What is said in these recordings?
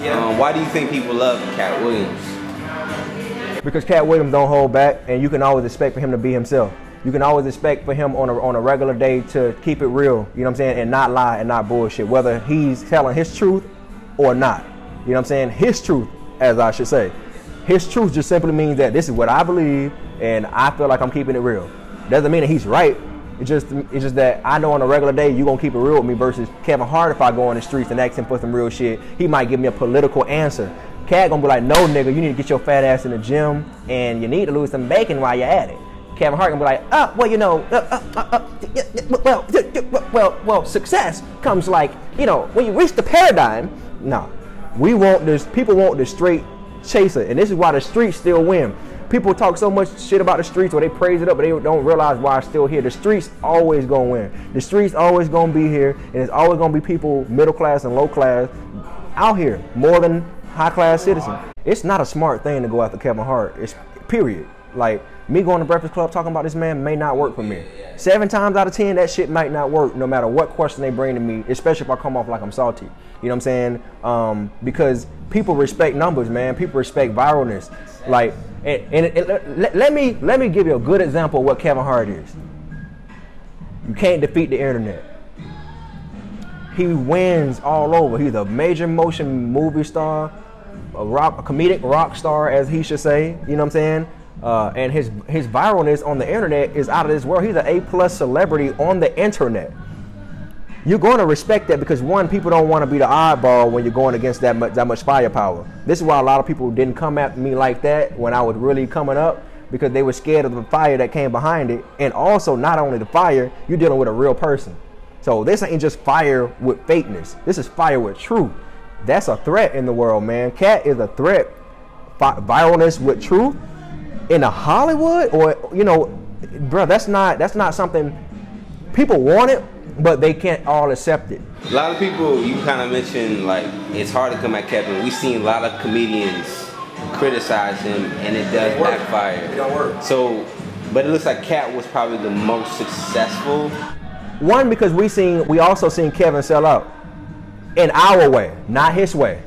Yeah. Why do you think people love Katt Williams? Because Katt Williams don't hold back, and you can always expect for him to be himself. You can always expect for him on a regular day to keep it real, you know what I'm saying, and not lie and not bullshit, whether he's telling his truth or not. You know what I'm saying? His truth, as I should say. His truth just simply means that this is what I believe, and I feel like I'm keeping it real. Doesn't mean that he's right. It's just that I know on a regular day you're gonna keep it real with me versus Kevin Hart. If I go on the streets and ask him for some real shit, he might give me a political answer. Katt gonna be like, no nigga, you need to get your fat ass in the gym and you need to lose some bacon while you're at it. Kevin Hart gonna be like, well, you know, well, success comes like, you know, when you reach the paradigm. No, we want this. People want the straight chaser, and this is why the streets still win. People talk so much shit about the streets, or they praise it up, but they don't realize why it's still here. The streets always gonna win. The streets always gonna be here, and it's always gonna be people, middle class and low class, out here more than high class citizens. It's not a smart thing to go after Kevin Hart. It's period. Like me going to Breakfast Club talking about this man may not work for me. 7 times out of 10, that shit might not work, no matter what question they bring to me, especially if I come off like I'm salty. You know what I'm saying? Because people respect numbers, man. People respect viralness. Like, let me give you a good example of what Kevin Hart is. You can't defeat the internet. He wins all over. He's a major motion movie star, a comedic rock star, as he should say. You know what I'm saying? And his viralness on the internet is out of this world. He's an A+ celebrity on the internet. You're going to respect that because, one, people don't want to be the oddball when you're going against that much firepower. This is why a lot of people didn't come at me like that when I was really coming up, because they were scared of the fire that came behind it. And also, not only the fire, you're dealing with a real person. So this ain't just fire with fakeness. This is fire with truth. That's a threat in the world, man. Katt is a threat. Viralness with truth in a Hollywood, or, you know, bro, that's not something people want it, but they can't all accept it. A lot of people, you kind of mentioned, like, it's hard to come at Kevin. We've seen a lot of comedians criticize him, and it does backfire. It don't work. So, but it looks like Katt was probably the most successful. One, because we also seen Kevin sell out in our way, not his way.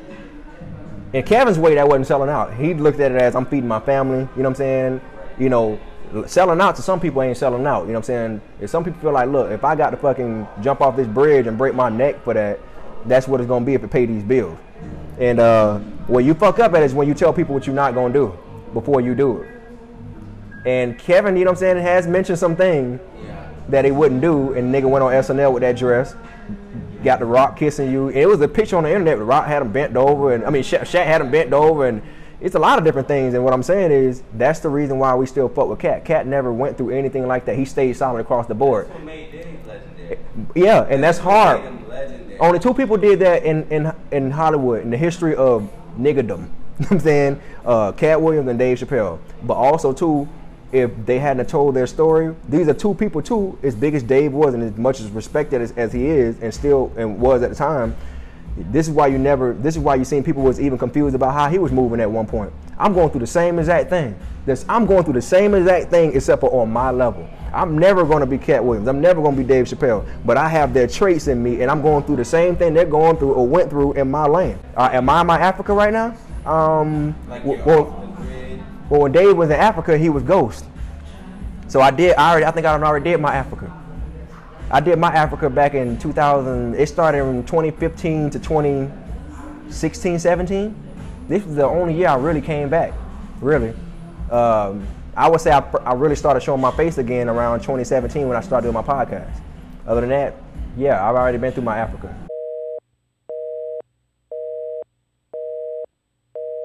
In Kevin's way, that wasn't selling out. He looked at it as, I'm feeding my family. You know what I'm saying? You know, selling out to some people ain't selling out. You know what I'm saying? If some people feel like, look, if I got to fucking jump off this bridge and break my neck for that, that's what it's gonna be if it pay these bills. And where you fuck up at is when you tell people what you're not gonna do before you do it. And Kevin, you know what I'm saying, has mentioned some things that he wouldn't do, and nigga went on SNL with that dress, got The Rock kissing you. And it was a picture on the internet. The Rock had him bent over, and I mean Shaq had him bent over, and it's a lot of different things. And what I'm saying is, that's the reason why we still fuck with Katt. Katt never went through anything like that. He stayed solid across the board. That's what made Dave legendary. Yeah, and that's hard. Only 2 people did that in Hollywood in the history of niggerdom. You know what I'm saying? Katt Williams and Dave Chappelle. But also, too, if they hadn't told their story, these are 2 people too, as big as Dave was and as much as respected as he is and still and was at the time. This is why you seen people was even confused about how he was moving at one point. I'm going through the same exact thing. I'm going through the same exact thing, except for on my level. I'm never going to be Katt Williams. I'm never going to be Dave Chappelle. But I have their traits in me, and I'm going through the same thing they're going through or went through in my lane. Am I in my Africa right now? Well, when Dave was in Africa, he was Ghost. So I think I already did my Africa. I did my Africa back in 2000. It started in 2015 to 2016, 17. This was the only year I really came back, really. I would say I really started showing my face again around 2017 when I started doing my podcast. Other than that, yeah, I've already been through my Africa.